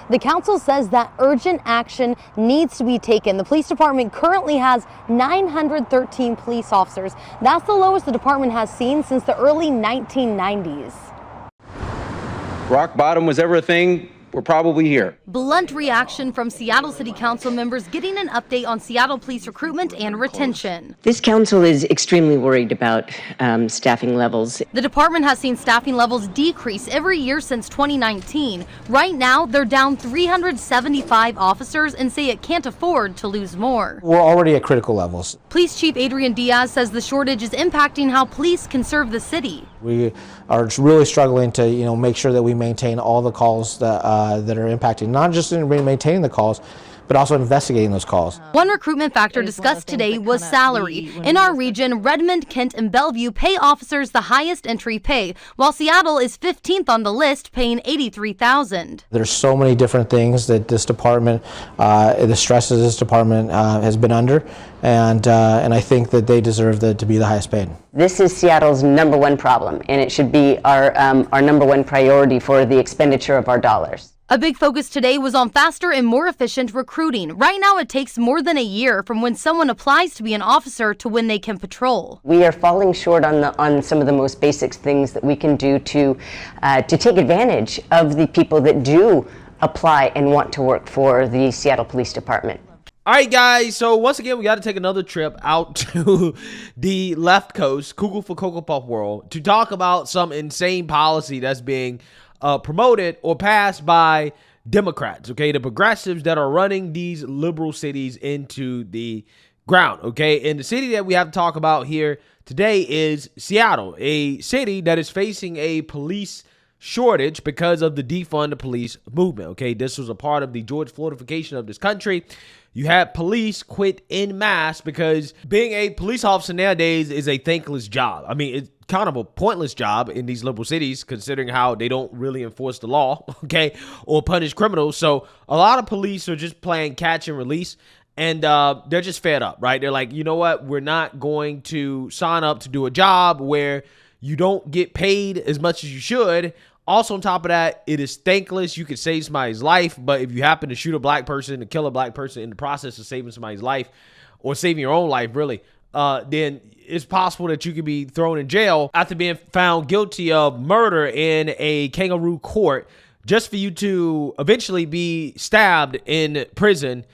The council says that urgent action needs to be taken. The police department currently has 913 police officers. That's the lowest the department has seen since the early 1990s. Rock bottom was ever a thing, we're probably here. Blunt reaction from Seattle City Council members getting an update on Seattle police recruitment and retention. This council is extremely worried about staffing levels. The department has seen staffing levels decrease every year since 2019. Right now, they're down 375 officers and say it can't afford to lose more. We're already at critical levels. Police Chief Adrian Diaz says the shortage is impacting how police can serve the city. We are really struggling to, make sure that we maintain all the calls that are impacting, not just in maintaining the calls, but also investigating those calls. One recruitment factor discussed today was salary. In our region, Redmond, Kent, and Bellevue pay officers the highest entry pay, while Seattle is 15th on the list, paying $83,000. There's so many different things that this department, the stresses this department has been under, and I think that they deserve to be the highest paid. This is Seattle's #1 problem, and it should be our #1 priority for the expenditure of our dollars. A big focus today was on faster and more efficient recruiting. Right now, it takes more than a year from when someone applies to be an officer to when they can patrol. We are falling short on some of the most basic things that we can do to take advantage of the people that do apply and want to work for the Seattle Police Department. All right, guys, so once again, we got to take another trip out to the left coast, Kugel for Cocoa Puff world, to talk about some insane policy that's being promoted or passed by Democrats, okay? The progressives that are running these liberal cities into the ground, okay? And the city that we have to talk about here today is Seattle, a city that is facing a police shortage because of the defund the police movement, okay? This was a part of the George Floydification of this country. You had police quit en masse because being a police officer nowadays is a thankless job. I mean, it's kind of a pointless job in these liberal cities considering how they don't really enforce the law, okay, or punish criminals. So a lot of police are just playing catch and release, and they're just fed up, right? They're like, you know what? We're not going to sign up to do a job where you don't get paid as much as you should. Also, on top of that, it is thankless. You could save somebody's life, but if you happen to shoot a black person and kill a black person in the process of saving somebody's life or saving your own life, really, then it's possible that you could be thrown in jail after being found guilty of murder in a kangaroo court just for you to eventually be stabbed in prison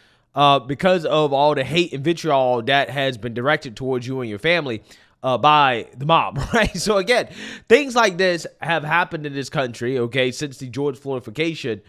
because of all the hate and vitriol that has been directed towards you and your family by the mob, right? So again, things like this have happened in this country, okay, since the George Floydification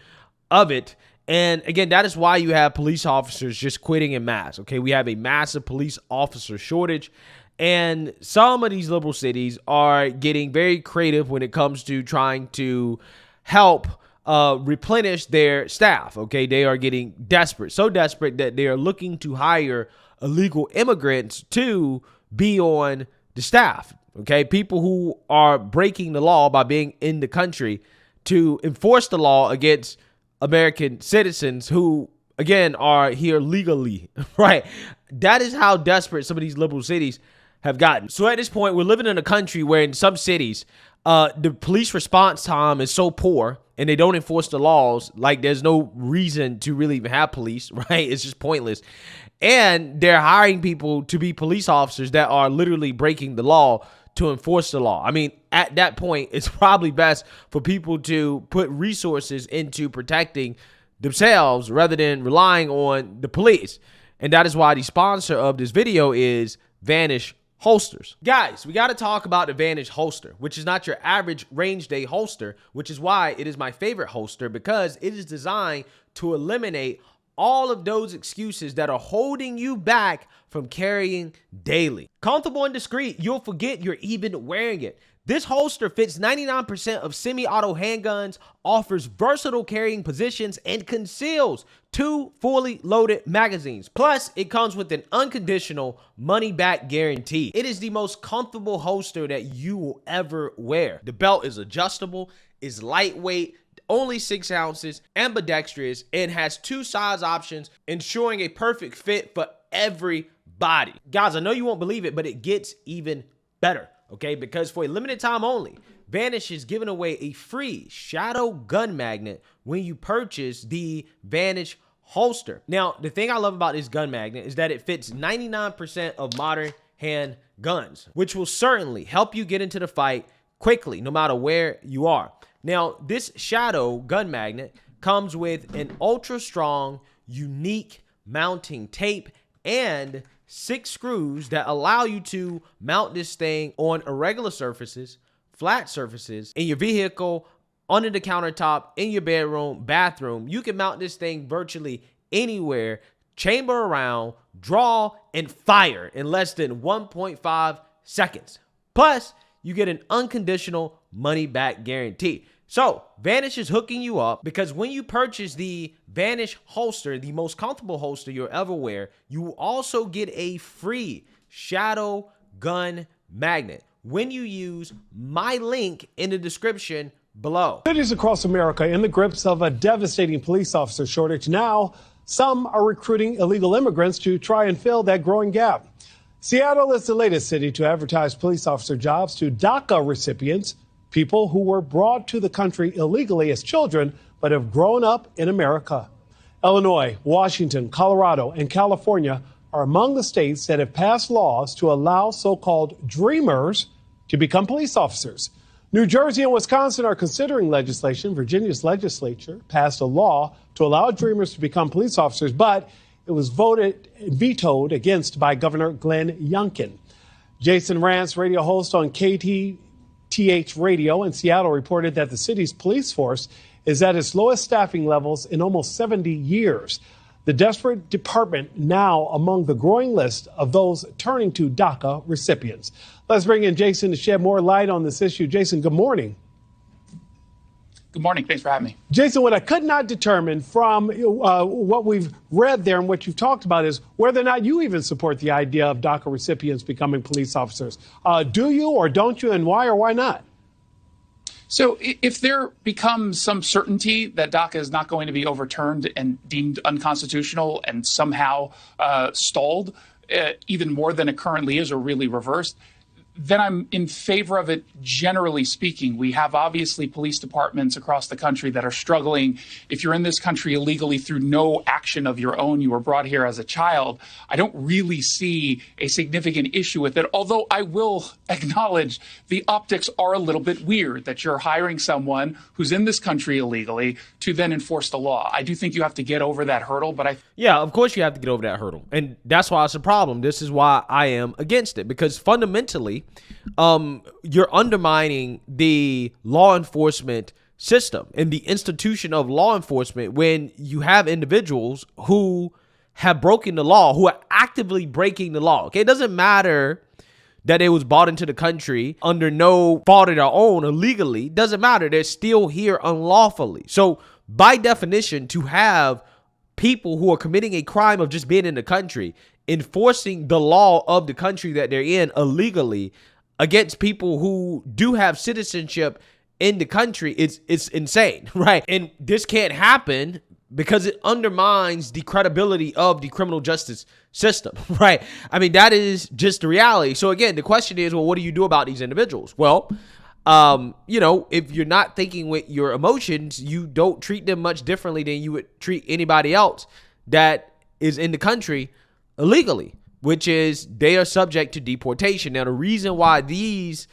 of it. And again, that is why you have police officers just quitting en masse, okay? We have a massive police officer shortage, and some of these liberal cities are getting very creative when it comes to trying to help replenish their staff, okay? They are getting desperate, so desperate that they are looking to hire illegal immigrants to be on the staff, okay? People who are breaking the law by being in the country to enforce the law against American citizens who, again, are here legally, right? That is how desperate some of these liberal cities have gotten. So at this point, we're living in a country where in some cities, the police response time is so poor and they don't enforce the laws, like there's no reason to really even have police, right? It's just pointless. And they're hiring people to be police officers that are literally breaking the law to enforce the law. I mean, at that point, it's probably best for people to put resources into protecting themselves rather than relying on the police. And that is why the sponsor of this video is Vanish Holsters. Guys, we got to talk about the Vanish holster, which is not your average range day holster, which is why it is my favorite holster, because it is designed to eliminate all of those excuses that are holding you back from carrying daily. Comfortable and discreet, you'll forget you're even wearing it. This holster fits 99% of semi-auto handguns, offers versatile carrying positions, and conceals 2 fully loaded magazines. Plus, it comes with an unconditional money-back guarantee. It is the most comfortable holster that you will ever wear. The belt is adjustable, is lightweight, only 6 ounces, ambidextrous, and has 2 size options, ensuring a perfect fit for everybody. Guys, I know you won't believe it, but it gets even better, okay? Because for a limited time only, Vanish is giving away a free shadow gun magnet when you purchase the Vanish holster. Now, the thing I love about this gun magnet is that it fits 99% of modern hand guns, which will certainly help you get into the fight quickly, no matter where you are. Now, this shadow gun magnet comes with an ultra strong, unique mounting tape and 6 screws that allow you to mount this thing on irregular surfaces, flat surfaces, in your vehicle, under the countertop, in your bedroom, bathroom. You can mount this thing virtually anywhere, chamber around, draw, and fire in less than 1.5 seconds. Plus, you get an unconditional money-back guarantee. So, Vanish is hooking you up because when you purchase the Vanish holster, the most comfortable holster you'll ever wear, you will also get a free shadow gun magnet when you use my link in the description below. Cities across America in the grips of a devastating police officer shortage. Now, some are recruiting illegal immigrants to try and fill that growing gap. Seattle is the latest city to advertise police officer jobs to DACA recipients, people who were brought to the country illegally as children but have grown up in America. Illinois, Washington, Colorado, and California are among the states that have passed laws to allow so-called dreamers to become police officers. New Jersey and Wisconsin are considering legislation. Virginia's legislature passed a law to allow dreamers to become police officers, but it was vetoed against by Governor Glenn Youngkin. Jason Rance, radio host on KTTH Radio in Seattle, reported that the city's police force is at its lowest staffing levels in almost 70 years. The desperate department now among the growing list of those turning to DACA recipients. Let's bring in Jason to shed more light on this issue. Jason, good morning. Good morning. Thanks for having me. Jason, what I could not determine from what we've read there and what you've talked about is whether or not you even support the idea of DACA recipients becoming police officers. Do you or don't you, and why or why not? So if there becomes some certainty that DACA is not going to be overturned and deemed unconstitutional and somehow stalled, even more than it currently is or really reversed, then I'm in favor of it, generally speaking. We have obviously police departments across the country that are struggling. If you're in this country illegally through no action of your own, you were brought here as a child, I don't really see a significant issue with it. Although I will acknowledge the optics are a little bit weird that you're hiring someone who's in this country illegally to then enforce the law. I do think you have to get over that hurdle, but Yeah, of course you have to get over that hurdle. And that's why it's a problem. This is why I am against it, because fundamentally, you're undermining the law enforcement system and the institution of law enforcement when you have individuals who have broken the law, who are actively breaking the law. Okay, it doesn't matter that it was brought into the country under no fault of their own illegally. It doesn't matter. They're still here unlawfully. So by definition, to have people who are committing a crime of just being in the country enforcing the law of the country that they're in illegally against people who do have citizenship in the country, it's insane, right? And this can't happen because it undermines the credibility of the criminal justice system, right? I mean, that is just the reality. So again, the question is, well, what do you do about these individuals? Well, if you're not thinking with your emotions, you don't treat them much differently than you would treat anybody else that is in the country illegally, which is they are subject to deportation. Now, the reason why these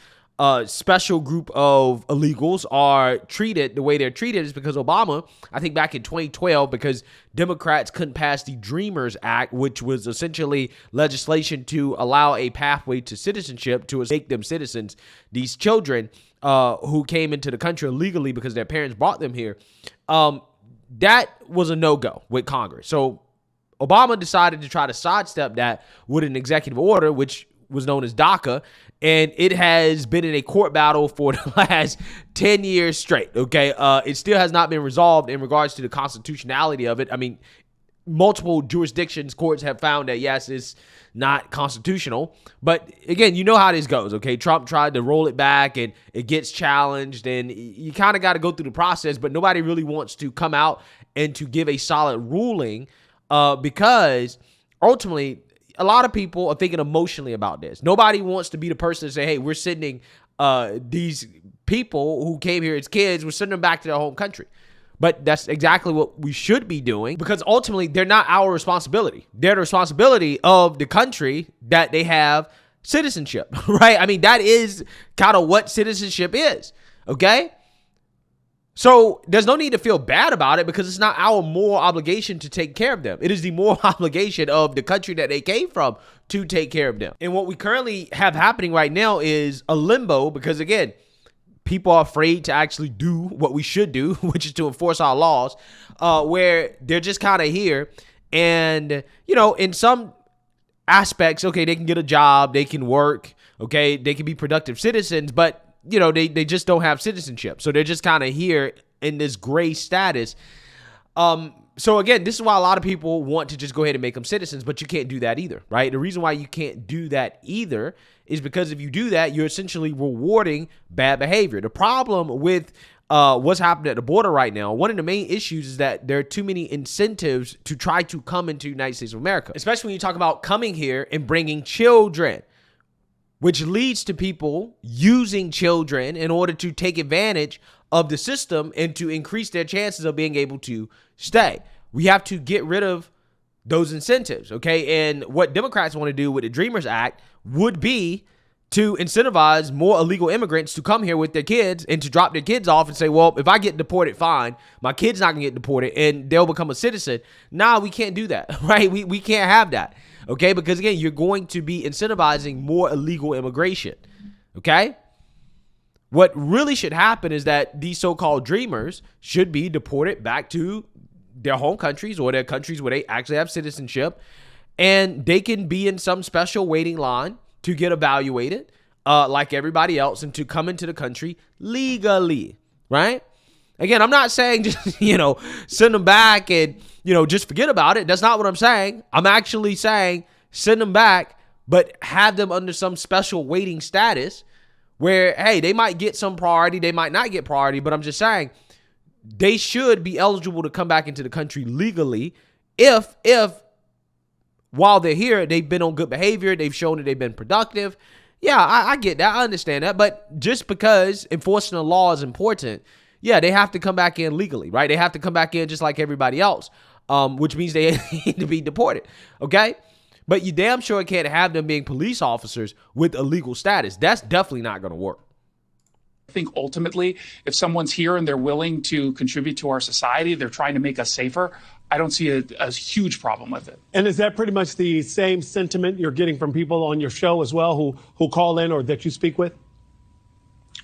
special group of illegals are treated the way they're treated is because Obama, I think back in 2012, because Democrats couldn't pass the Dreamers Act, which was essentially legislation to allow a pathway to citizenship to make them citizens. These children who came into the country illegally because their parents brought them here, that was a no-go with Congress. So Obama decided to try to sidestep that with an executive order, which was known as DACA, and it has been in a court battle for the last 10 years straight, okay? It still has not been resolved in regards to the constitutionality of it. I mean, multiple jurisdictions, courts have found that, yes, it's not constitutional. But again, you know how this goes, okay? Trump tried to roll it back, and it gets challenged, and you kind of got to go through the process, but nobody really wants to come out and to give a solid ruling because ultimately, a lot of people are thinking emotionally about this. Nobody wants to be the person to say, hey, we're sending these people who came here as kids, we're sending them back to their home country. But that's exactly what we should be doing, because ultimately they're not our responsibility. They're the responsibility of the country that they have citizenship, right? I mean, that is kind of what citizenship is, okay? So there's no need to feel bad about it, because it's not our moral obligation to take care of them. It is the moral obligation of the country that they came from to take care of them. And what we currently have happening right now is a limbo, because again, people are afraid to actually do what we should do, which is to enforce our laws, where they're just kind of here. And, you know, in some aspects, okay, they can get a job, they can work, okay, they can be productive citizens, but you know, they just don't have citizenship. So they're just kind of here in this gray status. So again, this is why a lot of people want to just go ahead and make them citizens, but you can't do that either, right? The reason why you can't do that either is because if you do that, you're essentially rewarding bad behavior. The problem with what's happening at the border right now, one of the main issues is that there are too many incentives to try to come into the United States of America, especially when you talk about coming here and bringing children, which leads to people using children in order to take advantage of the system and to increase their chances of being able to stay. We have to get rid of those incentives, okay? And what Democrats want to do with the Dreamers Act would be to incentivize more illegal immigrants to come here with their kids and to drop their kids off and say, well, if I get deported, fine. My kid's not going to get deported and they'll become a citizen. Nah, we can't do that, right? We can't have that. Okay, because again, you're going to be incentivizing more illegal immigration. Okay, what really should happen is that these so-called dreamers should be deported back to their home countries or their countries where they actually have citizenship, and they can be in some special waiting line to get evaluated like everybody else and to come into the country legally, right? Again, I'm not saying just, you know, send them back and, you know, just forget about it. That's not what I'm saying. I'm actually saying send them back, but have them under some special waiting status where, hey, they might get some priority, they might not get priority, but I'm just saying they should be eligible to come back into the country legally if while they're here, they've been on good behavior, they've shown that they've been productive. Yeah, I get that. I understand that. But just because enforcing the law is important, yeah, they have to come back in legally, right? They have to come back in just like everybody else, which means they need to be deported, okay? But you damn sure can't have them being police officers with a legal status. That's definitely not going to work. I think ultimately, if someone's here and they're willing to contribute to our society, they're trying to make us safer, I don't see a huge problem with it. And is that pretty much the same sentiment you're getting from people on your show as well who call in or that you speak with?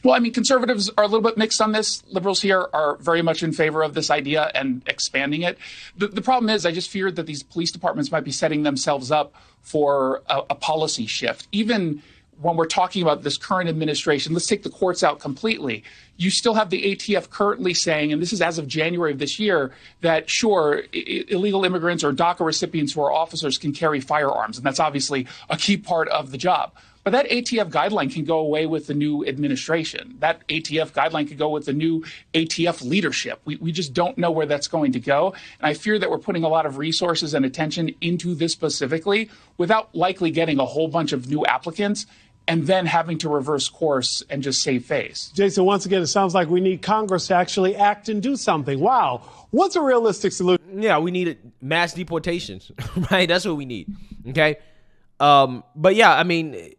Well, I mean, conservatives are a little bit mixed on this. Liberals here are very much in favor of this idea and expanding it. The problem is I just fear that these police departments might be setting themselves up for a policy shift. Even when we're talking about this current administration, let's take the courts out completely. You still have the ATF currently saying, and this is as of January of this year, that sure, illegal immigrants or DACA recipients who are officers can carry firearms. And that's obviously a key part of the job. But that ATF guideline can go away with the new administration. That ATF guideline could go with the new ATF leadership. We just don't know where that's going to go. And I fear that we're putting a lot of resources and attention into this specifically without likely getting a whole bunch of new applicants and then having to reverse course and just save face. Jason, once again, it sounds like we need Congress to actually act and do something. Wow. What's a realistic solution? Yeah, we need mass deportations, right? That's what we need, okay? But yeah, I mean,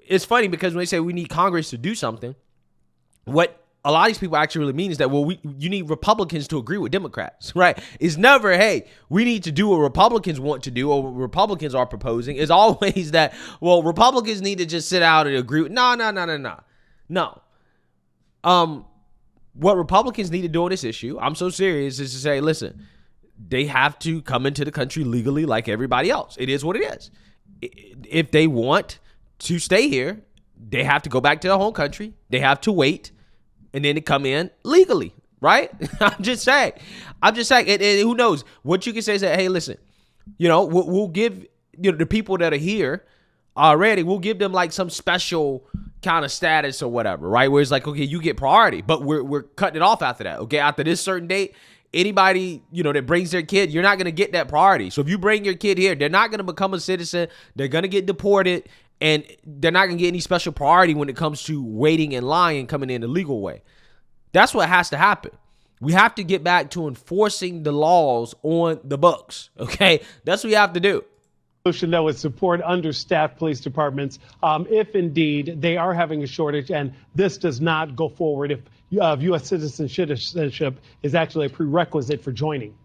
it's funny because when they say we need Congress to do something, what a lot of these people actually really mean is that, well, you need Republicans to agree with Democrats, right? It's never, hey, we need to do what Republicans want to do or what Republicans are proposing. It's always that, well, Republicans need to just sit out and agree with, no. What Republicans need to do on this issue, I'm so serious, is to say, listen, they have to come into the country legally like everybody else. It is what it is. If they want to stay here, they have to go back to their home country. They have to wait, and then to come in legally, right? I'm just saying. And who knows? What you can say is that, hey, listen, you know, we'll give, you know, the people that are here already, we'll give them like some special kind of status or whatever, right? Where it's like, okay, you get priority, but we're cutting it off after that. Okay, after this certain date, anybody, you know, that brings their kid, you're not going to get that priority. So if you bring your kid here, they're not going to become a citizen. They're going to get deported. And they're not going to get any special priority when it comes to waiting in line and coming in the legal way. That's what has to happen. We have to get back to enforcing the laws on the books. Okay, that's what we have to do. Solution that would support understaffed police departments if indeed they are having a shortage and this does not go forward, if U.S. citizenship is actually a prerequisite for joining.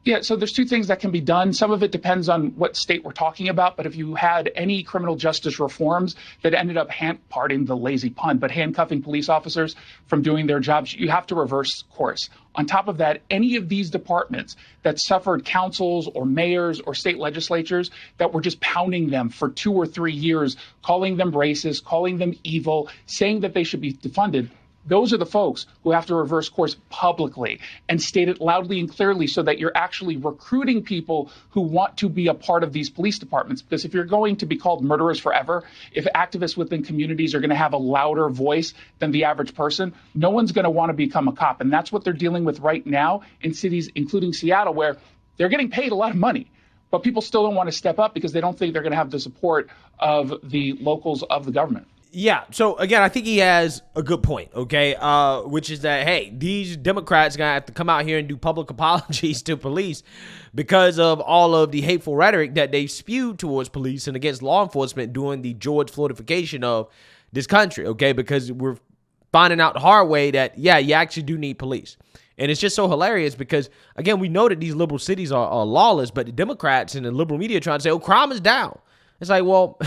Yeah, so there's two things that can be done. Some of it depends on what state we're talking about, but if you had any criminal justice reforms that ended up, pardon the lazy pun, but handcuffing police officers from doing their jobs, you have to reverse course. On top of that, any of these departments that suffered councils or mayors or state legislatures that were just pounding them for 2 or 3 years, calling them racist, calling them evil, saying that they should be defunded, those are the folks who have to reverse course publicly and state it loudly and clearly so that you're actually recruiting people who want to be a part of these police departments. Because if you're going to be called murderers forever, if activists within communities are going to have a louder voice than the average person, no one's going to want to become a cop. And that's what they're dealing with right now in cities, including Seattle, where they're getting paid a lot of money. But people still don't want to step up because they don't think they're going to have the support of the locals of the government. Yeah, so again, I think he has a good point, okay, which is that, hey, these Democrats are going to have to come out here and do public apologies to police because of all of the hateful rhetoric that they spewed towards police and against law enforcement during the George Floydification of this country, okay, because we're finding out the hard way that, yeah, you actually do need police. And it's just so hilarious because, again, we know that these liberal cities are lawless, but the Democrats and the liberal media are trying to say, oh, crime is down. It's like, well,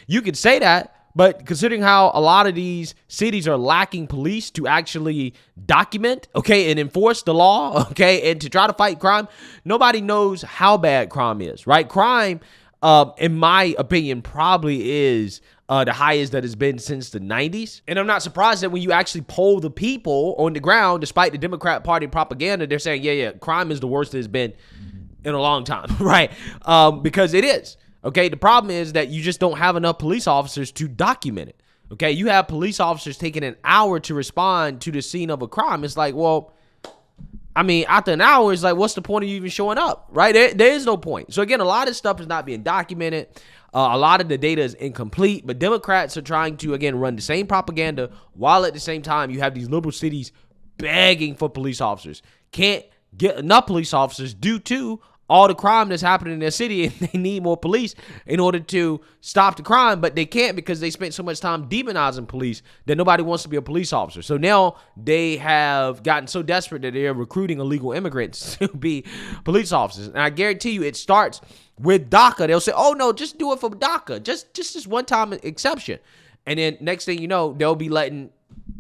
you could say that. But considering how a lot of these cities are lacking police to actually document, okay, and enforce the law, okay, and to try to fight crime, nobody knows how bad crime is, right? Crime, in my opinion, probably is the highest that it's been since the 90s. And I'm not surprised that when you actually poll the people on the ground, despite the Democrat Party propaganda, they're saying, yeah, crime is the worst it's been in a long time, right? Because it is. Okay, the problem is that you just don't have enough police officers to document it. Okay, you have police officers taking an hour to respond to the scene of a crime. It's like, well, I mean, after an hour, it's like, what's the point of you even showing up, right? There is no point. So again, a lot of stuff is not being documented. A lot of the data is incomplete, but Democrats are trying to, again, run the same propaganda while at the same time you have these liberal cities begging for police officers. Can't get enough police officers due to all the crime that's happening in their city, and they need more police in order to stop the crime, but they can't because they spent so much time demonizing police that nobody wants to be a police officer. So now they have gotten so desperate that they're recruiting illegal immigrants to be police officers. And I guarantee you it starts with DACA. They'll say, oh, no, just do it for DACA. Just this one-time exception. And then next thing you know, they'll be letting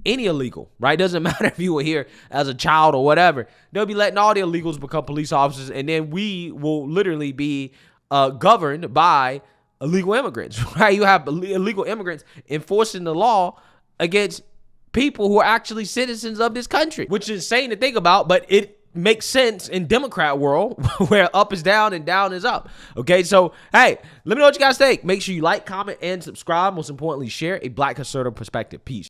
any illegal, right? Doesn't matter if you were here as a child or whatever. They'll be letting all the illegals become police officers, and then we will literally be governed by illegal immigrants, right? You have illegal immigrants enforcing the law against people who are actually citizens of this country, which is insane to think about, but it makes sense in Democrat world where up is down and down is up. Okay, so hey, let me know what you guys think. Make sure you like, comment, and subscribe. Most importantly, share a Black conservative perspective. Peace.